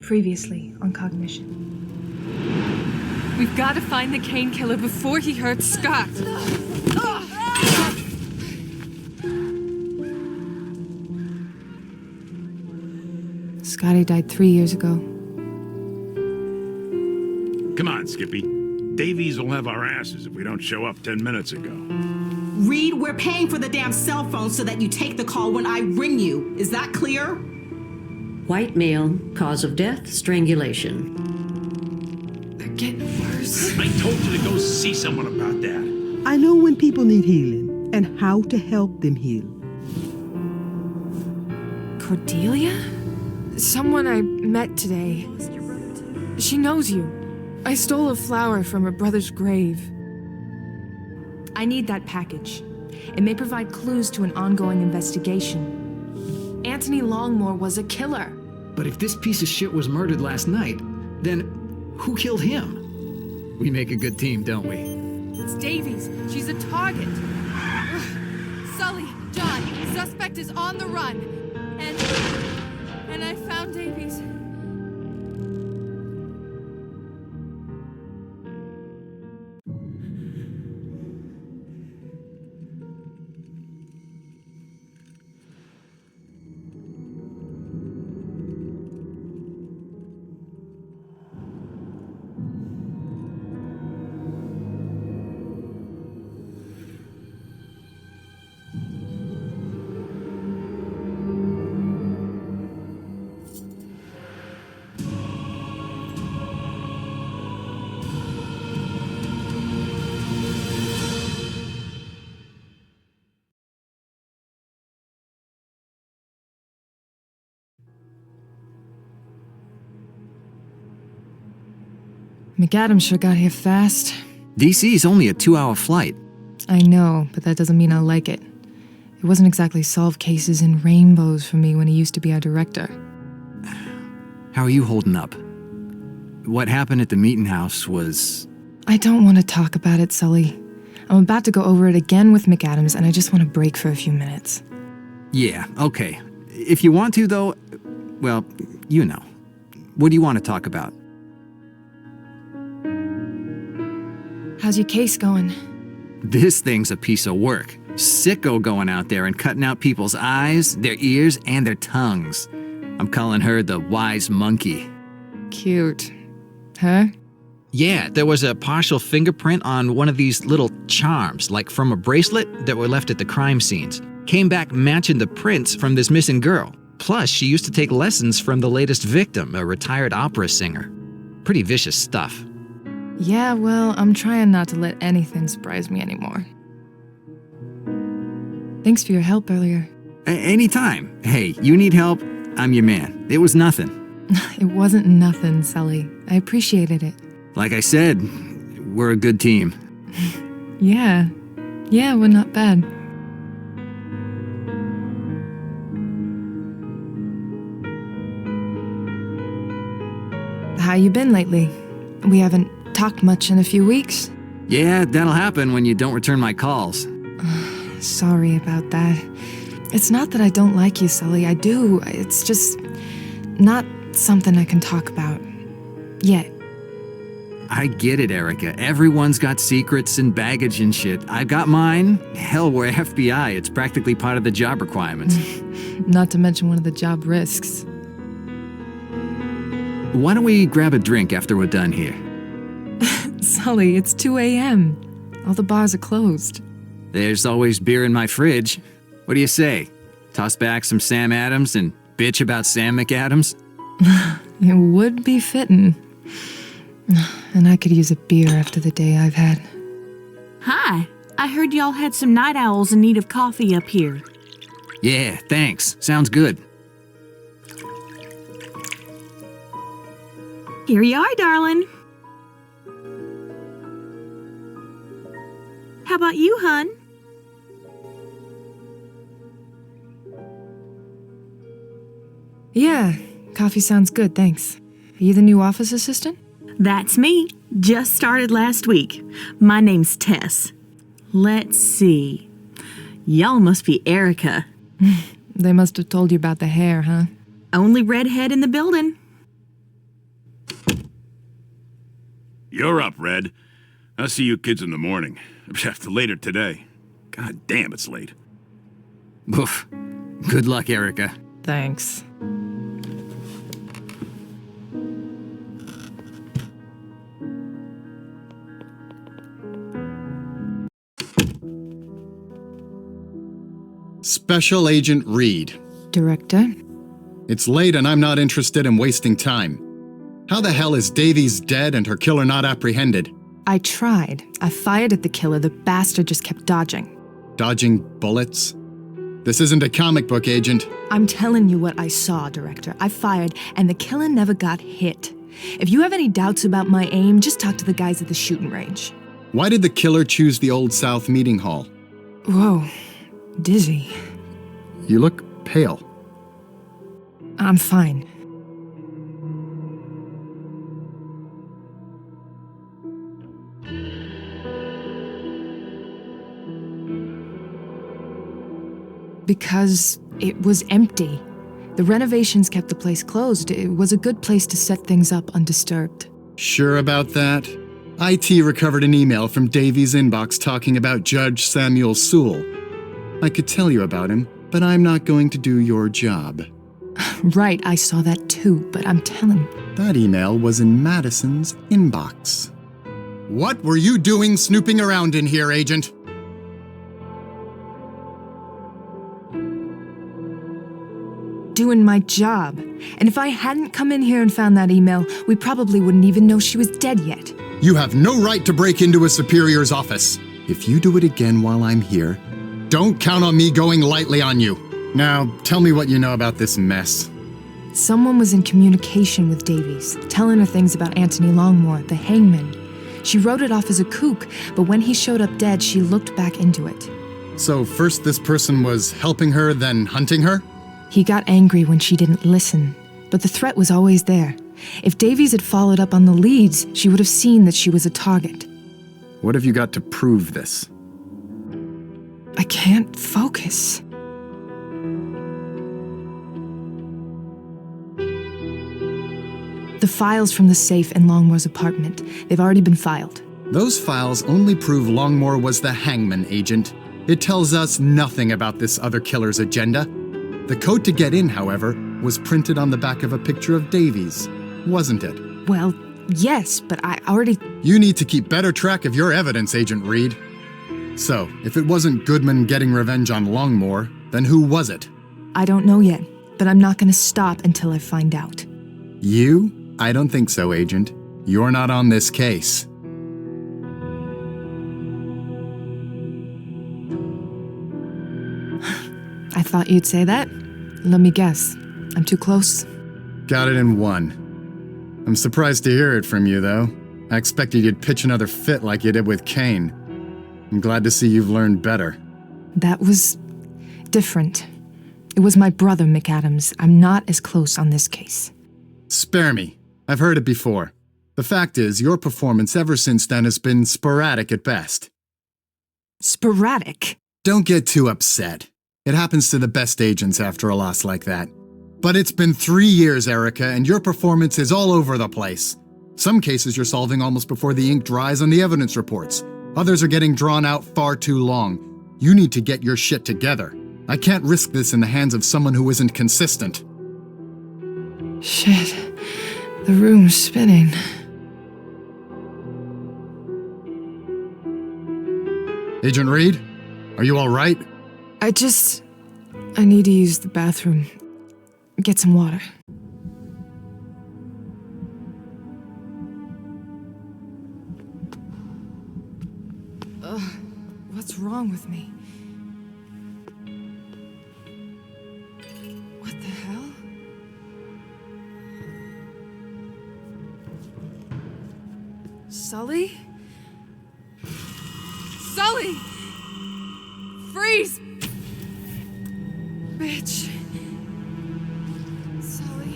Previously on Cognition. We've got to find the Kane killer before he hurts Scott. Scotty died 3 years ago. Come on, Skippy. Davies will have our asses if we don't show up 10 minutes ago. Reed, we're paying for the damn cell phone so that you take the call when I ring you. Is that clear? White male, cause of death, strangulation. They're getting worse. I told you to go see someone about that. I know when people need healing and how to help them heal. Cordelia? Someone I met today. She knows you. I stole a flower from her brother's grave. I need that package. It may provide clues to an ongoing investigation. Anthony Longmore was a killer. But if this piece of shit was murdered last night, then who killed him? We make a good team, don't we? It's Davies. She's a target. Sully, John, suspect is on the run. And I found Davies. McAdams sure got here fast. DC's only a 2-hour flight. I know, but that doesn't mean I'll like it. It wasn't exactly solve cases in rainbows for me when he used to be our director. How are you holding up? What happened at the meeting house was... I don't want to talk about it, Sully. I'm about to go over it again with McAdams, and I just want to break for a few minutes. Yeah, okay. If you want to, though, well, you know. What do you want to talk about? How's your case going? This thing's a piece of work. Sicko going out there and cutting out people's eyes, their ears, and their tongues. I'm calling her the wise monkey. Cute. Huh? Yeah, there was a partial fingerprint on one of these little charms, like from a bracelet that were left at the crime scenes. Came back matching the prints from this missing girl. Plus, she used to take lessons from the latest victim, a retired opera singer. Pretty vicious stuff. Yeah, well, I'm trying not to let anything surprise me anymore. Thanks for your help earlier. Anytime. Hey, you need help, I'm your man. It was nothing. It wasn't nothing, Sully. I appreciated it. Like I said, we're a good team. Yeah, we're not bad. How you been lately? We haven't talked much in a few weeks. Yeah, that'll happen when you don't return my calls. Sorry about that. It's not that I don't like you, Sully. I do. It's just not something I can talk about. Yet. I get it, Erica. Everyone's got secrets and baggage and shit. I've got mine. Hell, we're FBI. It's practically part of the job requirements. Not to mention one of the job risks. Why don't we grab a drink after we're done here? Sully, it's 2 a.m. All the bars are closed. There's always beer in my fridge. What do you say? Toss back some Sam Adams and bitch about Sam McAdams? It would be fitting. And I could use a beer after the day I've had. Hi, I heard y'all had some night owls in need of coffee up here. Yeah, thanks. Sounds good. Here you are, darling. How about you, hun? Yeah, coffee sounds good, thanks. Are you the new office assistant? That's me. Just started last week. My name's Tess. Let's see. Y'all must be Erica. They must have told you about the hair, huh? Only redhead in the building. You're up, Red. I'll see you kids in the morning. Later today. God damn, it's late. Oof. Good luck, Erica. Thanks. Special Agent Reed. Director? It's late and I'm not interested in wasting time. How the hell is Davies dead and her killer not apprehended? I tried. I fired at the killer. The bastard just kept dodging. Dodging bullets? This isn't a comic book, Agent. I'm telling you what I saw, Director. I fired, and the killer never got hit. If you have any doubts about my aim, just talk to the guys at the shooting range. Why did the killer choose the Old South meeting hall? Whoa. Dizzy. You look pale. I'm fine. Because it was empty. The renovations kept the place closed. It was a good place to set things up undisturbed. Sure about that? IT recovered an email from Davies' inbox talking about Judge Samuel Sewell. I could tell you about him, but I'm not going to do your job. Right, I saw that too, but I'm telling. That email was in Madison's inbox. What were you doing snooping around in here, Agent? Doing my job. And if I hadn't come in here and found that email, we probably wouldn't even know she was dead yet. You have no right to break into a superior's office. If you do it again while I'm here, don't count on me going lightly on you. Now, tell me what you know about this mess. Someone was in communication with Davies, telling her things about Anthony Longmore, the hangman. She wrote it off as a kook, but when he showed up dead, she looked back into it. So first this person was helping her, then hunting her? He got angry when she didn't listen, but the threat was always there. If Davies had followed up on the leads, she would have seen that she was a target. What have you got to prove this? I can't focus. The files from the safe in Longmore's apartment. They've already been filed. Those files only prove Longmore was the hangman, Agent. It tells us nothing about this other killer's agenda. The code to get in, however, was printed on the back of a picture of Davies, wasn't it? Well, yes, but I already... You need to keep better track of your evidence, Agent Reed. So, if it wasn't Goodman getting revenge on Longmore, then who was it? I don't know yet, but I'm not going to stop until I find out. You? I don't think so, Agent. You're not on this case. I thought you'd say that. Let me guess. I'm too close? Got it in one. I'm surprised to hear it from you, though. I expected you'd pitch another fit like you did with Kane. I'm glad to see you've learned better. That was different. It was my brother, McAdams. I'm not as close on this case. Spare me. I've heard it before. The fact is, your performance ever since then has been sporadic at best. Sporadic? Don't get too upset. It happens to the best agents after a loss like that. But it's been 3 years, Erica, and your performance is all over the place. Some cases you're solving almost before the ink dries on the evidence reports. Others are getting drawn out far too long. You need to get your shit together. I can't risk this in the hands of someone who isn't consistent. Shit. The room's spinning. Agent Reed, are you all right? I need to use the bathroom. Get some water. What's wrong with me? What the hell? Sully? Sully! Freeze! Bitch. Sully.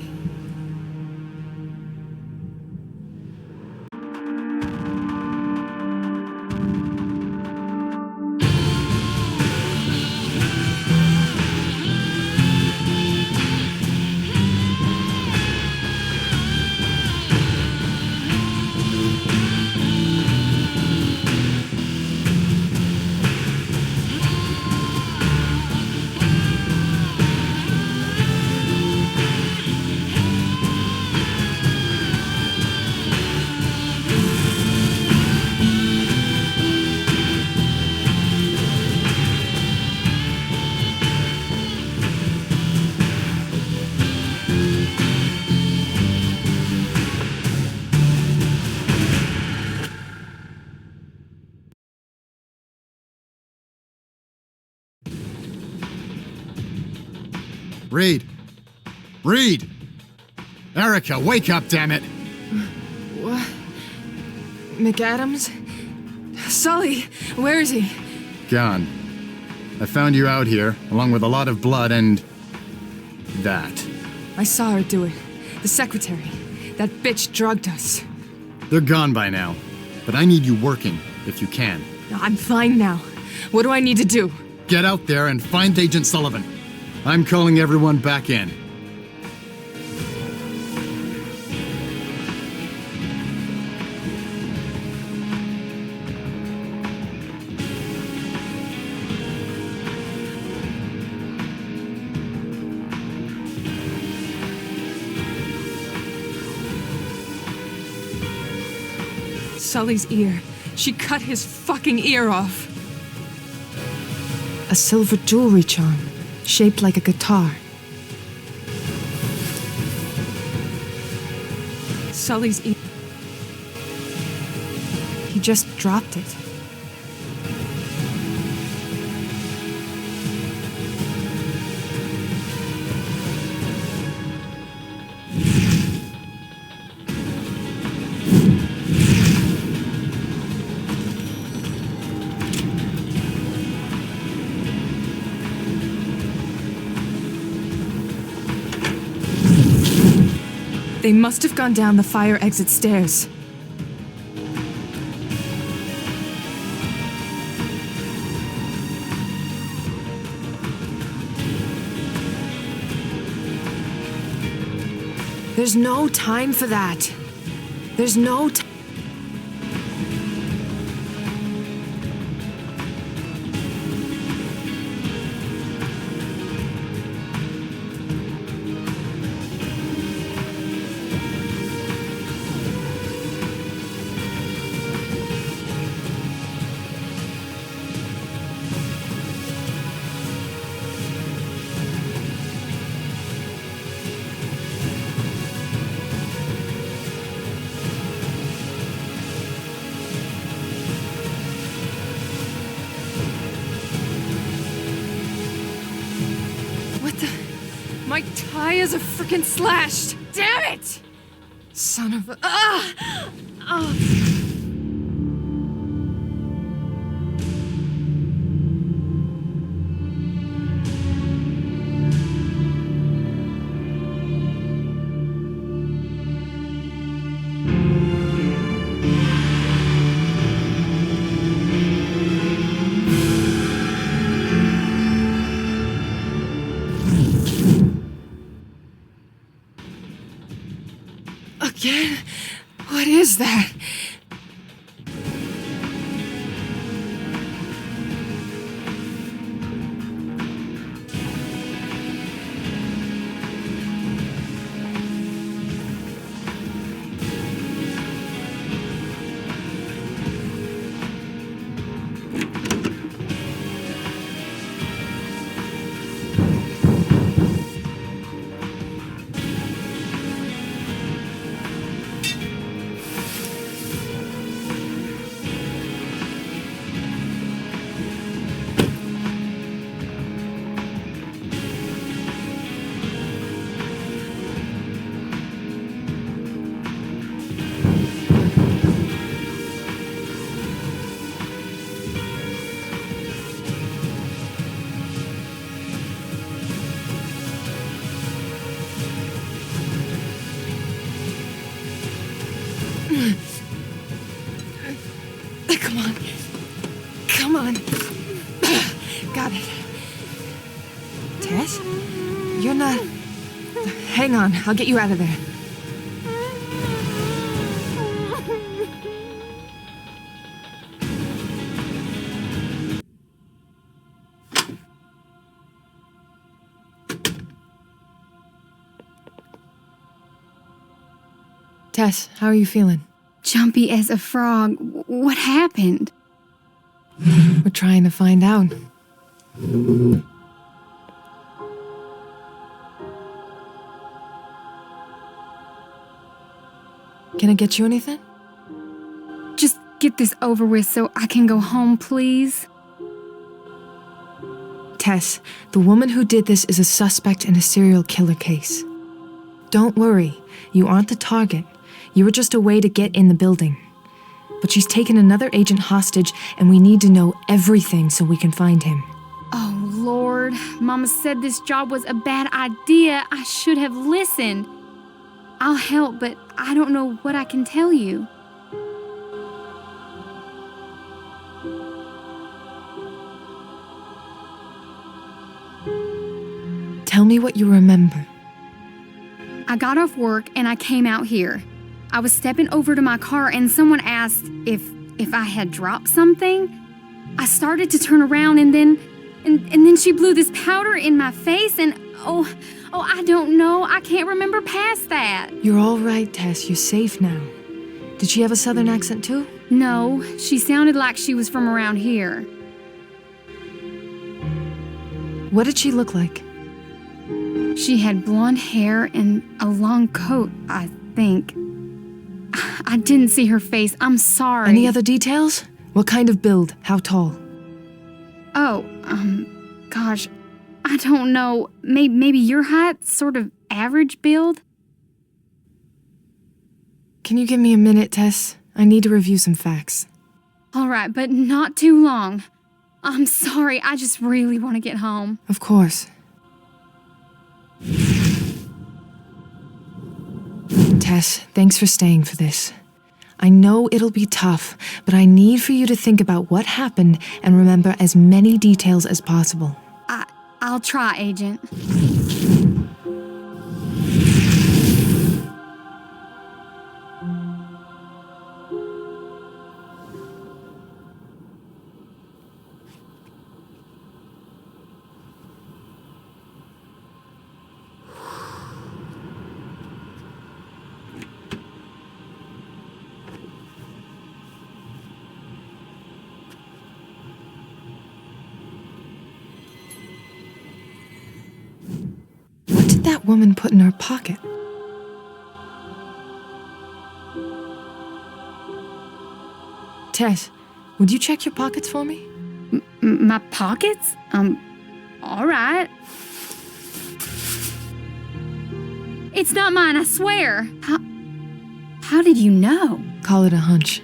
Reed! Reed! Erica, wake up, damn it! What? McAdams? Sully, where is he? Gone. I found you out here, along with a lot of blood and... that. I saw her do it. The secretary. That bitch drugged us. They're gone by now. But I need you working, if you can. I'm fine now. What do I need to do? Get out there and find Agent Sullivan. I'm calling everyone back in. Sully's ear. She cut his fucking ear off. A silver jewelry charm, shaped like a guitar. Sully's ear. He just dropped it. They must have gone down the fire exit stairs. There's no time for that. There's no time. My tires are freaking slashed! Damn it! Son of a... Again? What is that? Come on. Come on. Got it. Tess? You're not... Hang on, I'll get you out of there. Tess, how are you feeling? Jumpy as a frog. What happened? We're trying to find out. Can I get you anything? Just get this over with so I can go home, please. Tess, the woman who did this is a suspect in a serial killer case. Don't worry, you aren't the target. You were just a way to get in the building. But she's taken another agent hostage, and we need to know everything so we can find him. Oh, Lord. Mama said this job was a bad idea. I should have listened. I'll help, but I don't know what I can tell you. Tell me what you remember. I got off work and I came out here. I was stepping over to my car and someone asked if I had dropped something. I started to turn around and then she blew this powder in my face and oh, I don't know. I can't remember past that. You're all right, Tess. You're safe now. Did she have a southern accent too? No, she sounded like she was from around here. What did she look like? She had blonde hair and a long coat, I think. I didn't see her face. I'm sorry. Any other details? What kind of build? How tall? Oh, gosh, I don't know. Maybe your height, sort of average build? Can you give me a minute, Tess? I need to review some facts. All right, but not too long. I'm sorry, I just really want to get home. Of course. Tess, thanks for staying for this. I know it'll be tough, but I need for you to think about what happened and remember as many details as possible. I'll try, Agent. What did that woman put in her pocket? Tess, would you check your pockets for me? My pockets? All right. It's not mine, I swear. How did you know? Call it a hunch.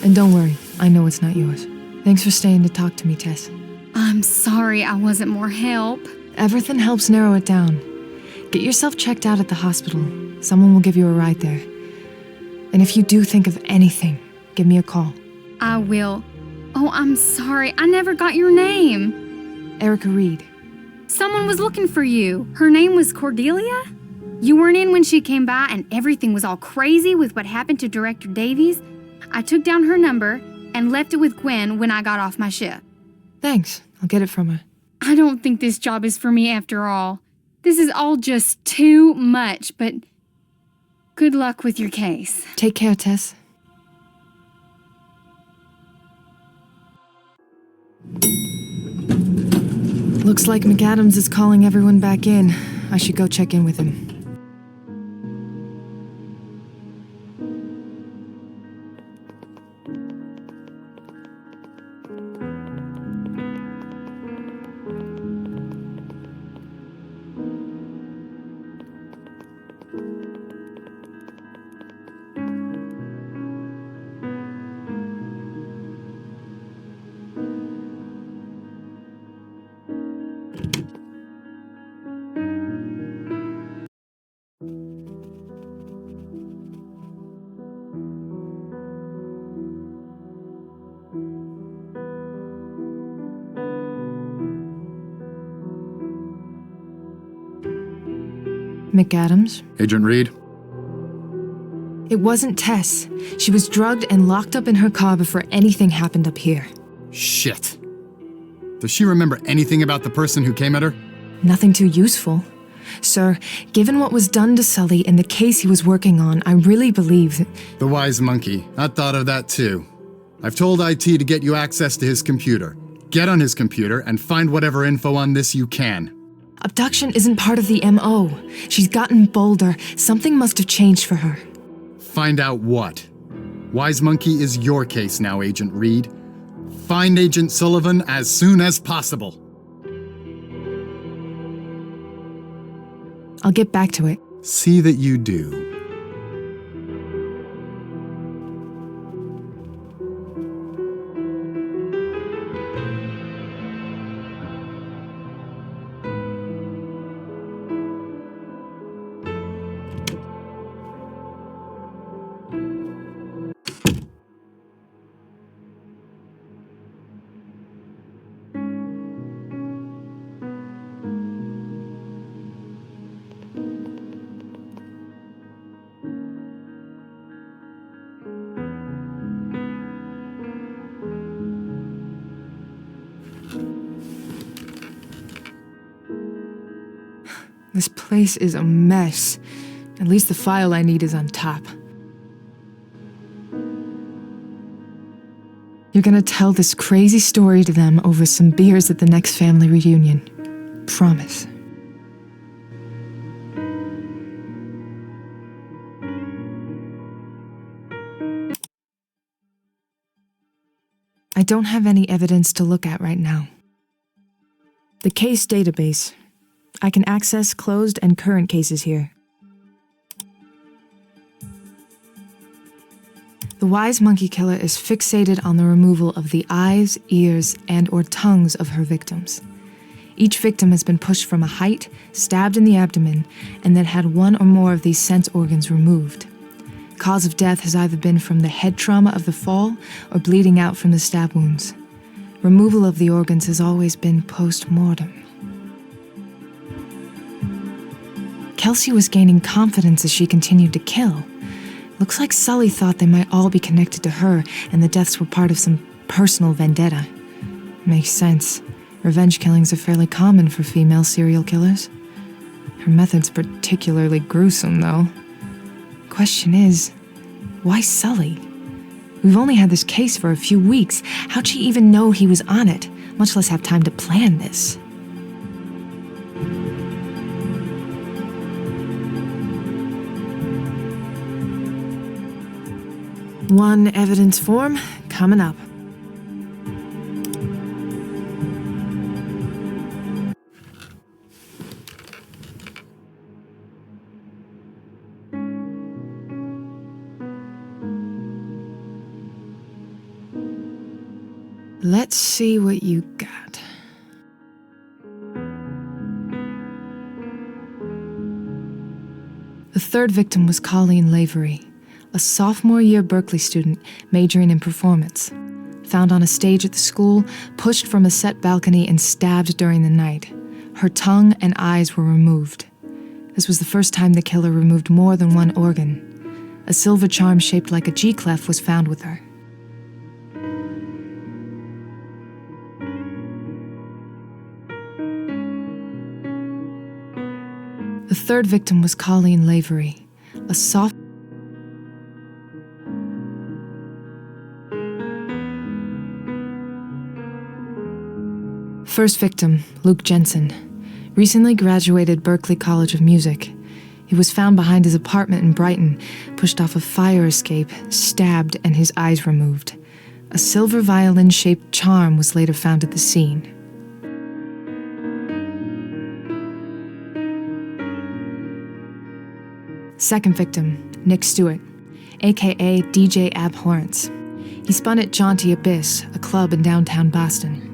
And don't worry, I know it's not yours. Thanks for staying to talk to me, Tess. I'm sorry I wasn't more help. Everything helps narrow it down. Get yourself checked out at the hospital. Someone will give you a ride there. And if you do think of anything, give me a call. I will. Oh, I'm sorry. I never got your name. Erica Reed. Someone was looking for you. Her name was Cordelia? You weren't in when she came by and everything was all crazy with what happened to Director Davies? I took down her number and left it with Gwen when I got off my ship. Thanks. I'll get it from her. I don't think this job is for me after all. This is all just too much, but good luck with your case. Take care, Tess. Looks like McAdams is calling everyone back in. I should go check in with him. McAdams? Agent Reed? It wasn't Tess. She was drugged and locked up in her car before anything happened up here. Shit. Does she remember anything about the person who came at her? Nothing too useful. Sir, given what was done to Sully in the case he was working on, I really believe that... The wise monkey. I thought of that too. I've told IT to get you access to his computer. Get on his computer and find whatever info on this you can. Abduction isn't part of the MO. She's gotten bolder. Something must have changed for her. Find out what. Wise Monkey is your case now, Agent Reed. Find Agent Sullivan as soon as possible. I'll get back to it. See that you do. This place is a mess. At least the file I need is on top. You're gonna tell this crazy story to them over some beers at the next family reunion. Promise. I don't have any evidence to look at right now. The case database. I can access closed and current cases here. The wise monkey killer is fixated on the removal of the eyes, ears, and/or tongues of her victims. Each victim has been pushed from a height, stabbed in the abdomen, and then had one or more of these sense organs removed. Cause of death has either been from the head trauma of the fall or bleeding out from the stab wounds. Removal of the organs has always been post-mortem. Kelsey was gaining confidence as she continued to kill. Looks like Sully thought they might all be connected to her and the deaths were part of some personal vendetta. Makes sense. Revenge killings are fairly common for female serial killers. Her method's particularly gruesome, though. Question is, why Sully? We've only had this case for a few weeks. How'd she even know he was on it, much less have time to plan this? One evidence form coming up. Let's see what you got. The third victim was Colleen Lavery, a sophomore-year Berkeley student majoring in performance. Found on a stage at the school, pushed from a set balcony and stabbed during the night. Her tongue and eyes were removed. This was the first time the killer removed more than one organ. A silver charm shaped like a G-clef was found with her. The third victim was Colleen Lavery, a First victim, Luke Jensen, recently graduated Berkeley College of Music. He was found behind his apartment in Brighton, pushed off a fire escape, stabbed, and his eyes removed. A silver violin-shaped charm was later found at the scene. Second victim, Nick Stewart, aka DJ Abhorrence. He spun at Jaunty Abyss, a club in downtown Boston.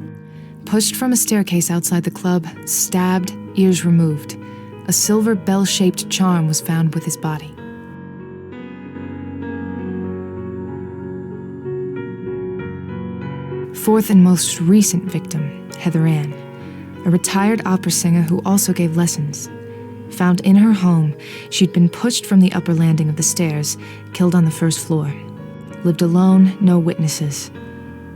Pushed from a staircase outside the club, stabbed, ears removed. A silver bell-shaped charm was found with his body. Fourth and most recent victim, Heather Ann, a retired opera singer who also gave lessons. Found in her home, she'd been pushed from the upper landing of the stairs, killed on the first floor. Lived alone, no witnesses.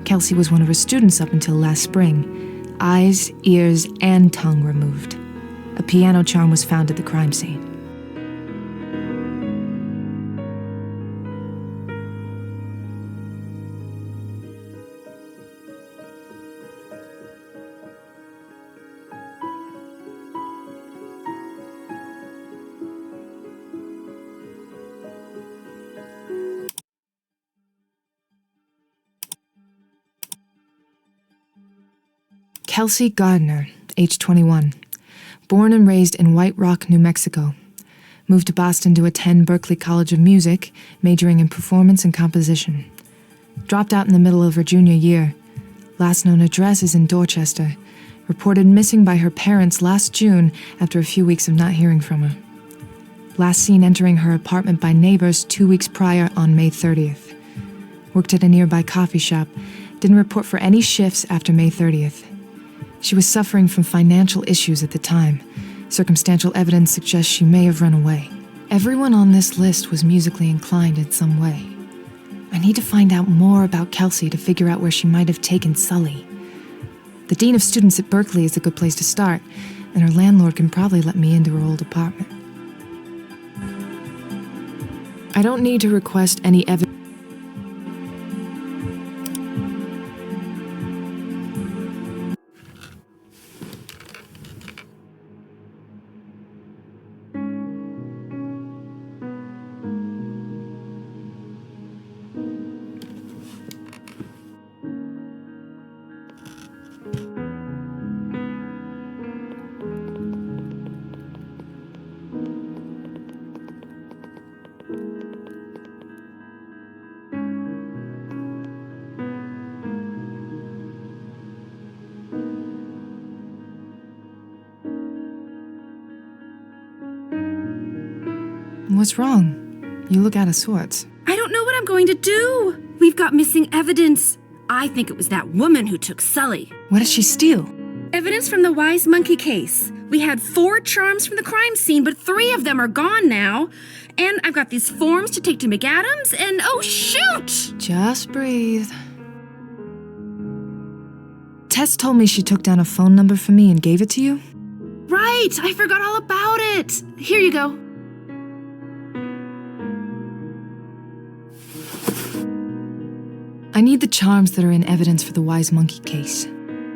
Kelsey was one of her students up until last spring. Eyes, ears, and tongue removed. A piano charm was found at the crime scene. Kelsey Gardner, age 21. Born and raised in White Rock, New Mexico. Moved to Boston to attend Berklee College of Music, majoring in performance and composition. Dropped out in the middle of her junior year. Last known address is in Dorchester. Reported missing by her parents last June after a few weeks of not hearing from her. Last seen entering her apartment by neighbors 2 weeks prior on May 30th. Worked at a nearby coffee shop. Didn't report for any shifts after May 30th. She was suffering from financial issues at the time. Circumstantial evidence suggests she may have run away. Everyone on this list was musically inclined in some way. I need to find out more about Kelsey to figure out where she might have taken Sully. The dean of students at Berklee is a good place to start, and her landlord can probably let me into her old apartment. I don't need to request any evidence. What's wrong? You look out of sorts. I don't know what I'm going to do. We've got missing evidence. I think it was that woman who took Sully. What did she steal? Evidence from the Wise Monkey case. We had 4 charms from the crime scene, but 3 of them are gone now. And I've got these forms to take to McAdams, and oh shoot! Just breathe. Tess told me she took down a phone number for me and gave it to you? Right, I forgot all about it. Here you go. I need the charms that are in evidence for the Wise Monkey case.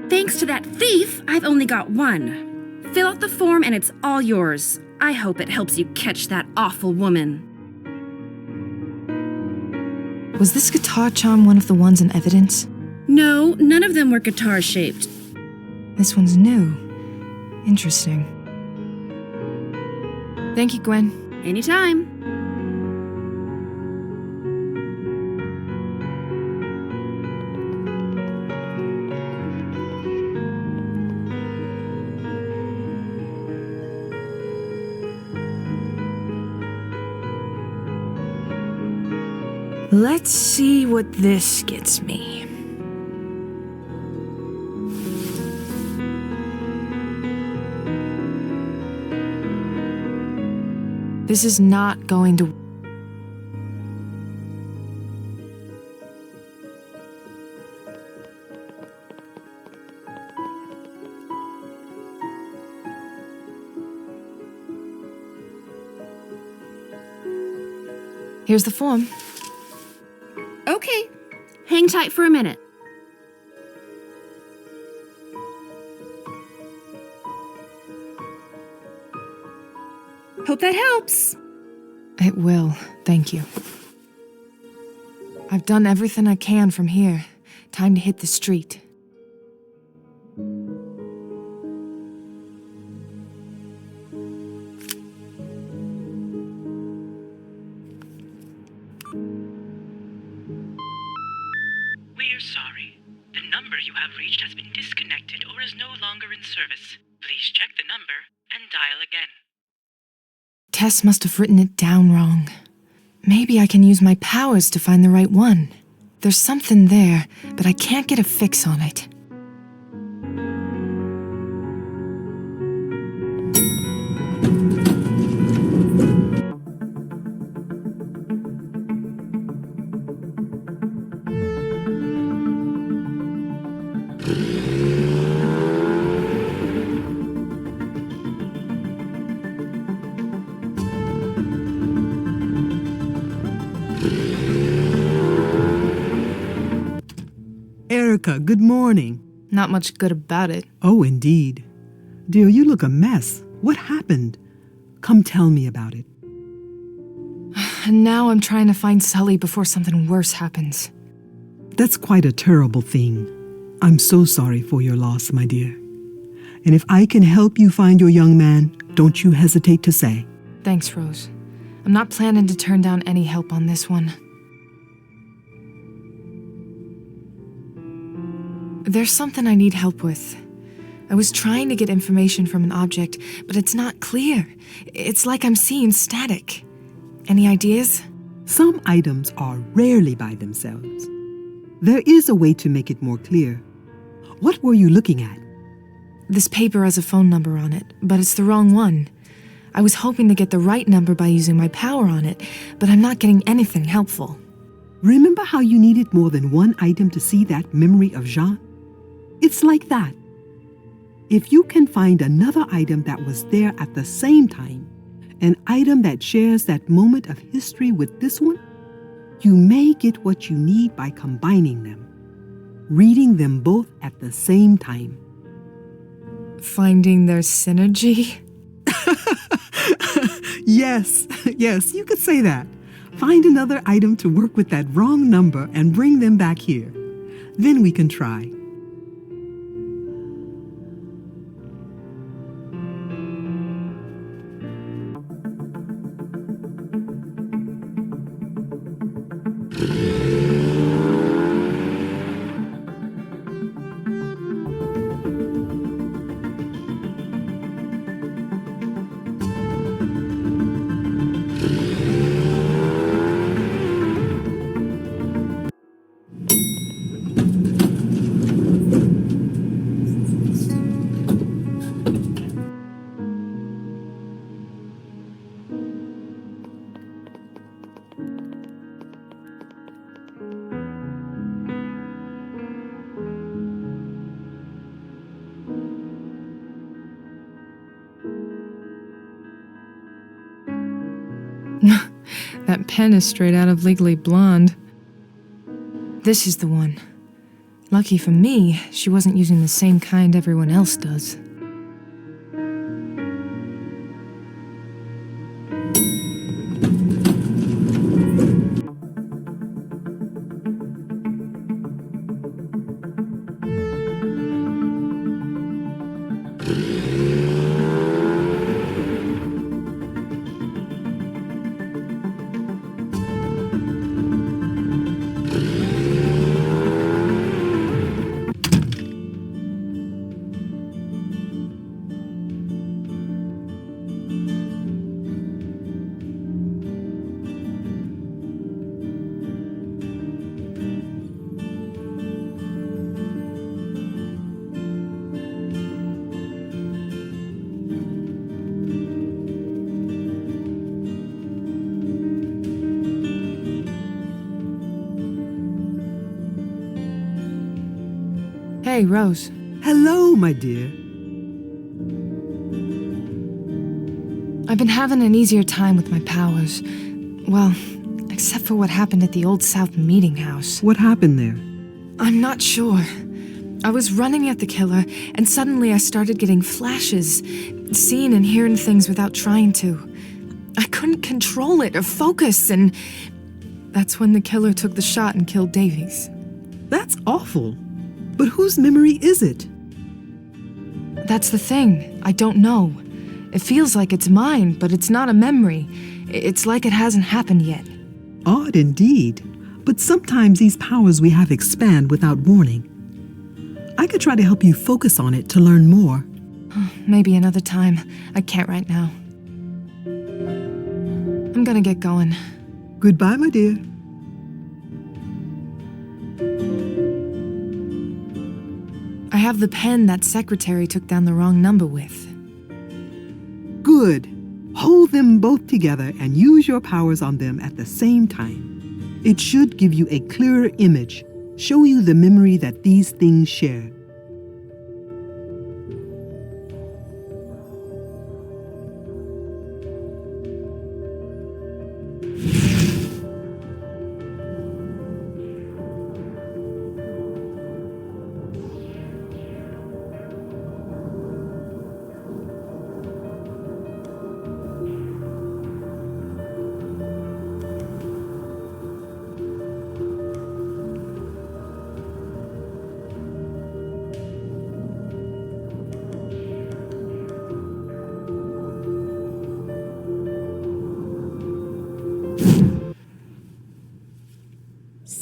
Thanks to that thief, I've only got 1. Fill out the form and it's all yours. I hope it helps you catch that awful woman. Was this guitar charm one of the ones in evidence? No, none of them were guitar-shaped. This one's new. Interesting. Thank you, Gwen. Anytime. Let's see what this gets me. This is not going to... Here's the form. Okay, hang tight for a minute. Hope that helps. It will, thank you. I've done everything I can from here. Time to hit the street. We're sorry. The number you have reached has been disconnected or is no longer in service. Please check the number and dial again. Tess must have written it down wrong. Maybe I can use my powers to find the right one. There's something there, but I can't get a fix on it. Erica, good morning. Not much good about it. Oh, indeed. Dear, you look a mess. What happened? Come tell me about it. And now I'm trying to find Sully before something worse happens. That's quite a terrible thing. I'm so sorry for your loss, my dear. And if I can help you find your young man, don't you hesitate to say. Thanks, Rose. I'm not planning to turn down any help on this one. There's something I need help with. I was trying to get information from an object, but it's not clear. It's like I'm seeing static. Any ideas? Some items are rarely by themselves. There is a way to make it more clear. What were you looking at? This paper has a phone number on it, but it's the wrong one. I was hoping to get the right number by using my power on it, but I'm not getting anything helpful. Remember how you needed more than one item to see that memory of Jean? It's like that. If you can find another item that was there at the same time, an item that shares that moment of history with this one, you may get what you need by combining them, reading them both at the same time. Finding their synergy? Yes, you could say that. Find another item to work with that wrong number and bring them back here. Then we can try. That pen is straight out of Legally Blonde. This is the one. Lucky for me, she wasn't using the same kind everyone else does. Hey, Rose. Hello, my dear. I've been having an easier time with my powers. Well, except for what happened at the Old South meeting house. What happened there? I'm not sure. I was running at the killer, and suddenly I started getting flashes, seeing and hearing things without trying to. I couldn't control it or focus, and that's when the killer took the shot and killed Davies. That's awful. But whose memory is it? That's the thing. I don't know. It feels like it's mine, but it's not a memory. It's like it hasn't happened yet. Odd indeed. But sometimes these powers we have expand without warning. I could try to help you focus on it to learn more. Maybe another time. I can't right now. I'm gonna get going. Goodbye, my dear. I have the pen that secretary took down the wrong number with. Good. Hold them both together and use your powers on them at the same time. It should give you a clearer image, show you the memory that these things share.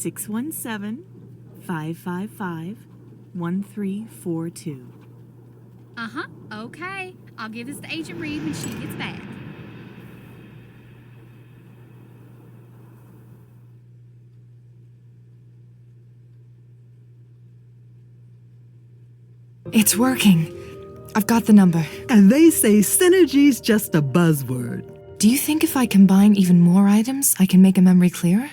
617-555-1342. Uh-huh, okay. I'll give this to Agent Reed when she gets back. It's working. I've got the number. And they say synergy's just a buzzword. Do you think if I combine even more items, I can make a memory clearer?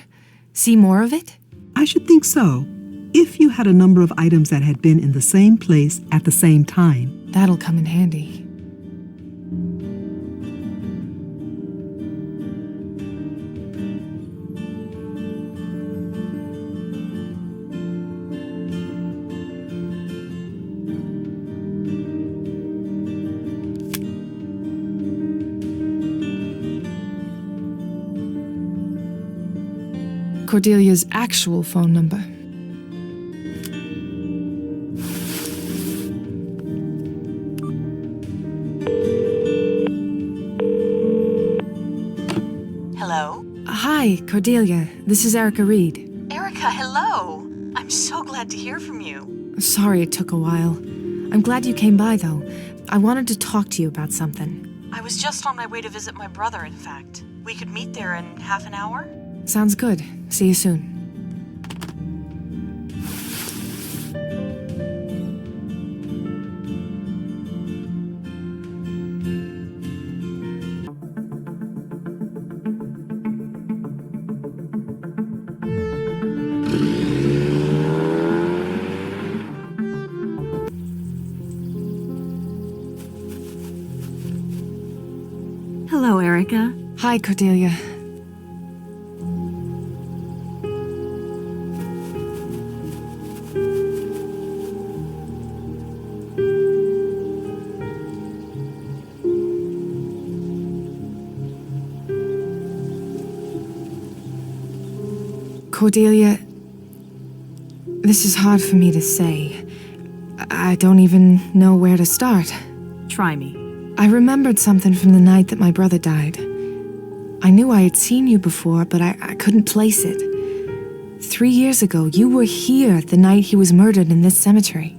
See more of it? I should think so. If you had a number of items that had been in the same place at the same time. That'll come in handy. Cordelia's actual phone number. Hello? Hi, Cordelia. This is Erica Reed. Erica, hello! I'm so glad to hear from you. Sorry it took a while. I'm glad you came by, though. I wanted to talk to you about something. I was just on my way to visit my brother, in fact. We could meet there in half an hour? Sounds good. See you soon. Hello, Erica. Hi, Cordelia. Cordelia, this is hard for me to say. I don't even know where to start. Try me. I remembered something from the night that my brother died. I knew I had seen you before, but I couldn't place it. 3 years ago, you were here the night he was murdered in this cemetery.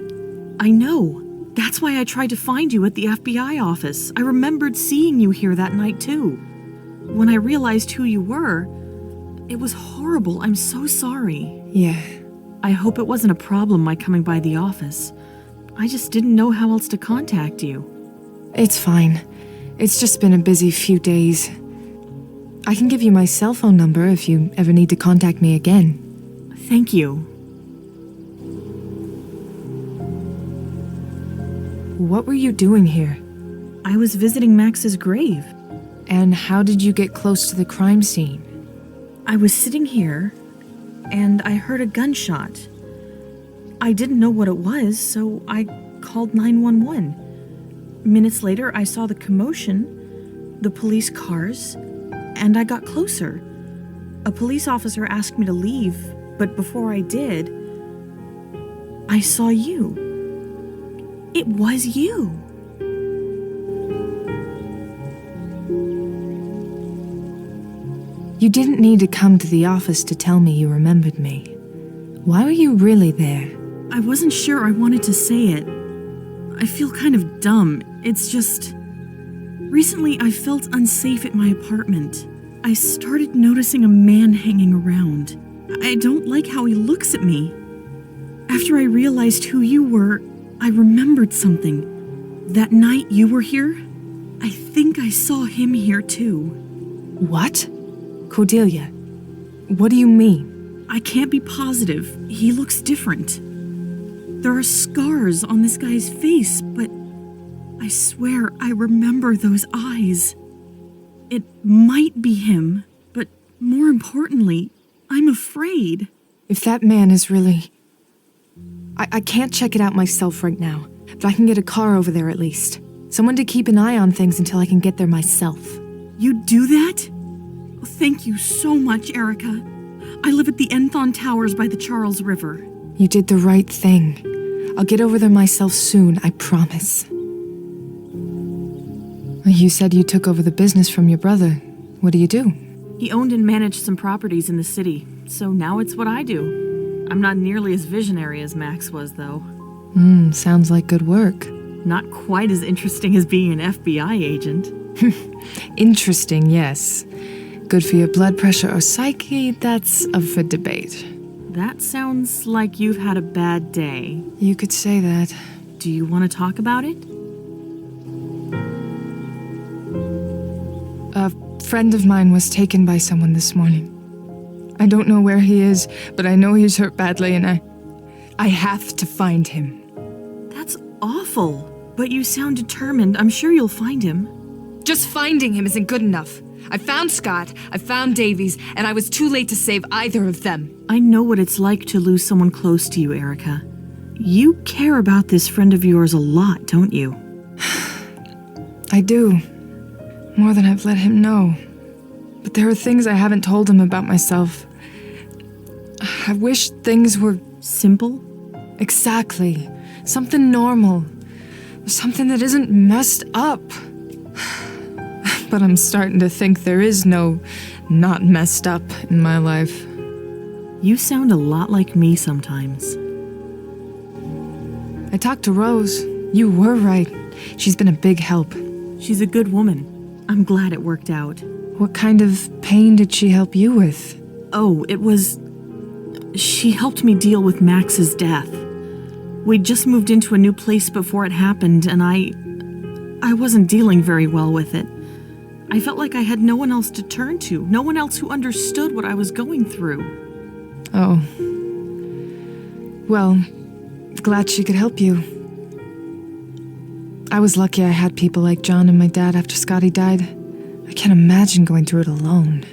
I know. That's why I tried to find you at the FBI office. I remembered seeing you here that night, too. When I realized who you were, it was horrible. I'm so sorry. Yeah. I hope it wasn't a problem my coming by the office. I just didn't know how else to contact you. It's fine. It's just been a busy few days. I can give you my cell phone number if you ever need to contact me again. Thank you. What were you doing here? I was visiting Max's grave. And how did you get close to the crime scene? I was sitting here, and I heard a gunshot. I didn't know what it was, so I called 911. Minutes later, I saw the commotion, the police cars, and I got closer. A police officer asked me to leave, but before I did, I saw you. It was you. You didn't need to come to the office to tell me you remembered me. Why were you really there? I wasn't sure I wanted to say it. I feel kind of dumb. It's just... Recently, I felt unsafe at my apartment. I started noticing a man hanging around. I don't like how he looks at me. After I realized who you were, I remembered something. That night you were here, I think I saw him here too. What? Cordelia, what do you mean? I can't be positive. He looks different. There are scars on this guy's face, but I swear I remember those eyes. It might be him, but more importantly, I'm afraid. If that man is really... I can't check it out myself right now, but I can get a car over there at least. Someone to keep an eye on things until I can get there myself. You'd do that? Thank you so much, Erica. I live at the Enthon Towers by the Charles River. You did the right thing. I'll get over there myself soon, I promise. You said you took over the business from your brother. What do you do? He owned and managed some properties in the city. So now it's what I do. I'm not nearly as visionary as Max was, though. Sounds like good work. Not quite as interesting as being an FBI agent. Interesting, yes. Good for your blood pressure or psyche, that's up for debate. That sounds like you've had a bad day. You could say that. Do you want to talk about it? A friend of mine was taken by someone this morning. I don't know where he is, but I know he's hurt badly and I have to find him. That's awful. But you sound determined. I'm sure you'll find him. Just finding him isn't good enough. I found Scott, I found Davies, and I was too late to save either of them. I know what it's like to lose someone close to you, Erica. You care about this friend of yours a lot, don't you? I do. More than I've let him know. But there are things I haven't told him about myself. I wish things were... simple? Exactly. Something normal. Something that isn't messed up. But I'm starting to think there is no not messed up in my life. You sound a lot like me sometimes. I talked to Rose. You were right. She's been a big help. She's a good woman. I'm glad it worked out. What kind of pain did she help you with? Oh, it was... She helped me deal with Max's death. We'd just moved into a new place before it happened, and I wasn't dealing very well with it. I felt like I had no one else to turn to, no one else who understood what I was going through. Oh. Well, glad she could help you. I was lucky I had people like John and my dad after Scotty died. I can't imagine going through it alone.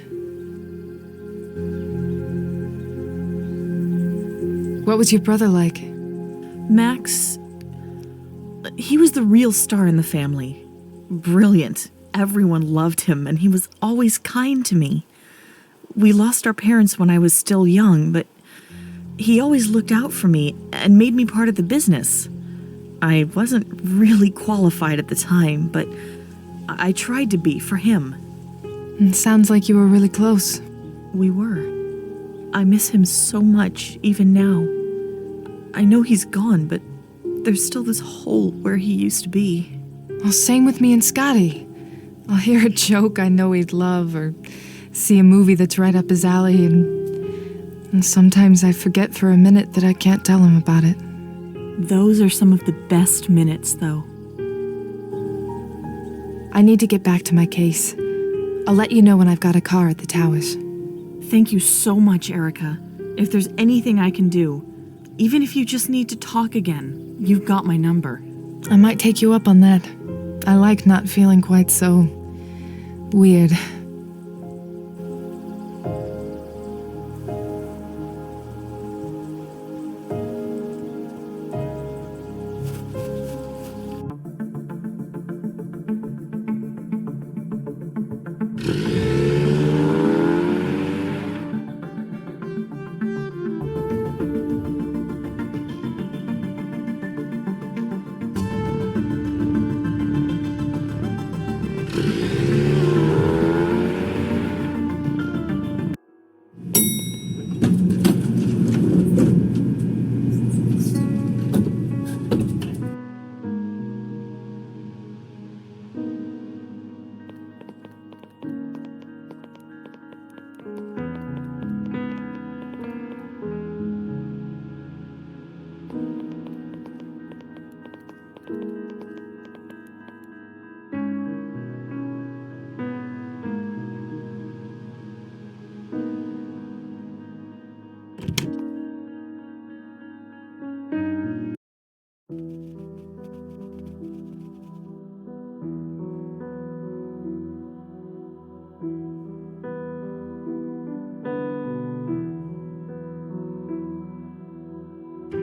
What was your brother like? Max, he was the real star in the family. Brilliant. Everyone loved him, and he was always kind to me. We lost our parents when I was still young, but he always looked out for me and made me part of the business. I wasn't really qualified at the time, but I tried to be for him. It sounds like you were really close. We were. I miss him so much, even now. I know he's gone, but there's still this hole where he used to be. Well, same with me and Scotty. I'll hear a joke I know he'd love, or see a movie that's right up his alley, and sometimes I forget for a minute that I can't tell him about it. Those are some of the best minutes, though. I need to get back to my case. I'll let you know when I've got a car at the towers. Thank you so much, Erica. If there's anything I can do, even if you just need to talk again, you've got my number. I might take you up on that. I like not feeling quite so... weird.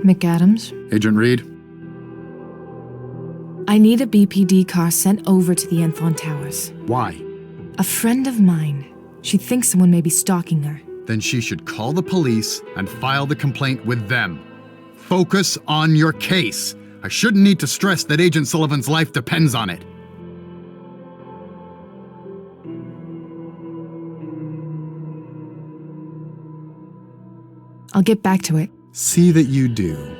McAdams? Agent Reed? I need a BPD car sent over to the Enthon Towers. Why? A friend of mine. She thinks someone may be stalking her. Then she should call the police and file the complaint with them. Focus on your case. I shouldn't need to stress that Agent Sullivan's life depends on it. I'll get back to it. See that you do.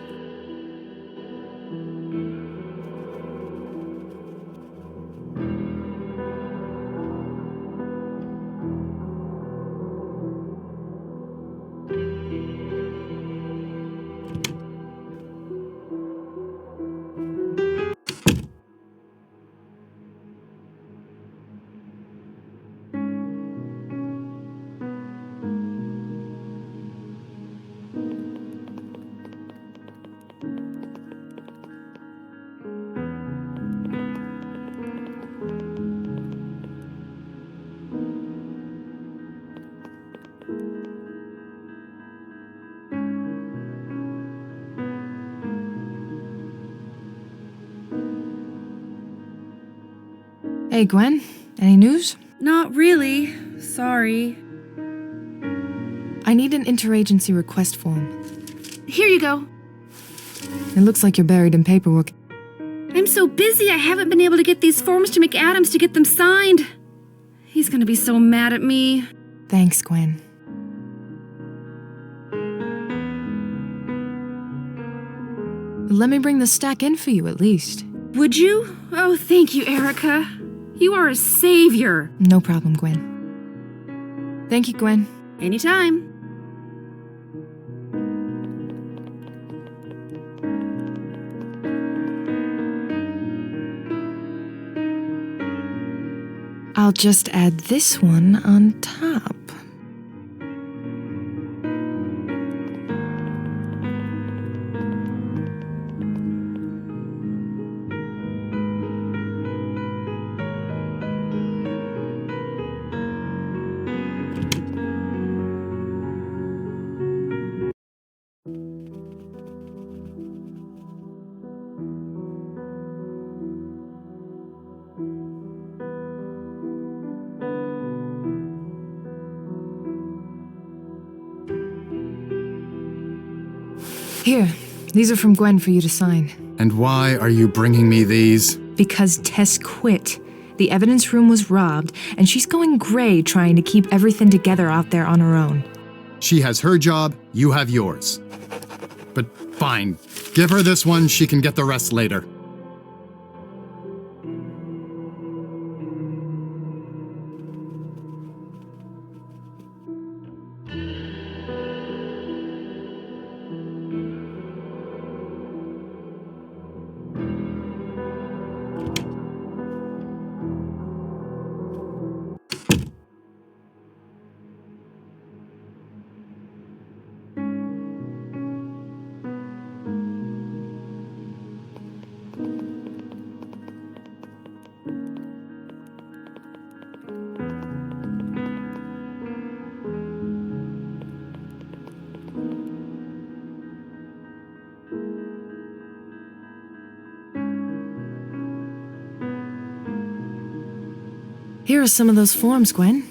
Hey, Gwen, any news? Not really. Sorry. I need an interagency request form. Here you go. It looks like you're buried in paperwork. I'm so busy I haven't been able to get these forms to McAdams to get them signed. He's gonna be so mad at me. Thanks, Gwen. Let me bring the stack in for you, at least. Would you? Oh, thank you, Erica. You are a savior. No problem, Gwen. Thank you, Gwen. Anytime. I'll just add this one on top. Here, these are from Gwen for you to sign. And why are you bringing me these? Because Tess quit. The evidence room was robbed, and she's going gray trying to keep everything together out there on her own. She has her job, you have yours. But fine, give her this one, she can get the rest later. Here are some of those forms, Gwen.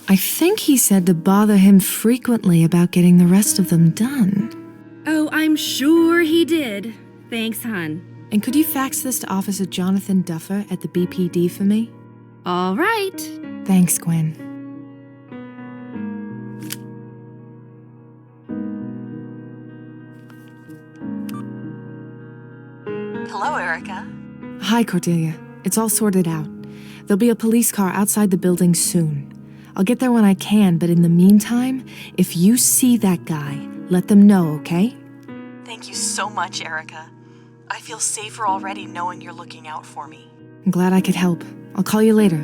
I think he said to bother him frequently about getting the rest of them done. Oh, I'm sure he did. Thanks, hon. And could you fax this to Officer Jonathan Duffer at the BPD for me? All right. Thanks, Gwen. Hello, Erica. Hi, Cordelia. It's all sorted out. There'll be a police car outside the building soon. I'll get there when I can, but in the meantime, if you see that guy, let them know, okay? Thank you so much, Erica. I feel safer already knowing you're looking out for me. I'm glad I could help. I'll call you later.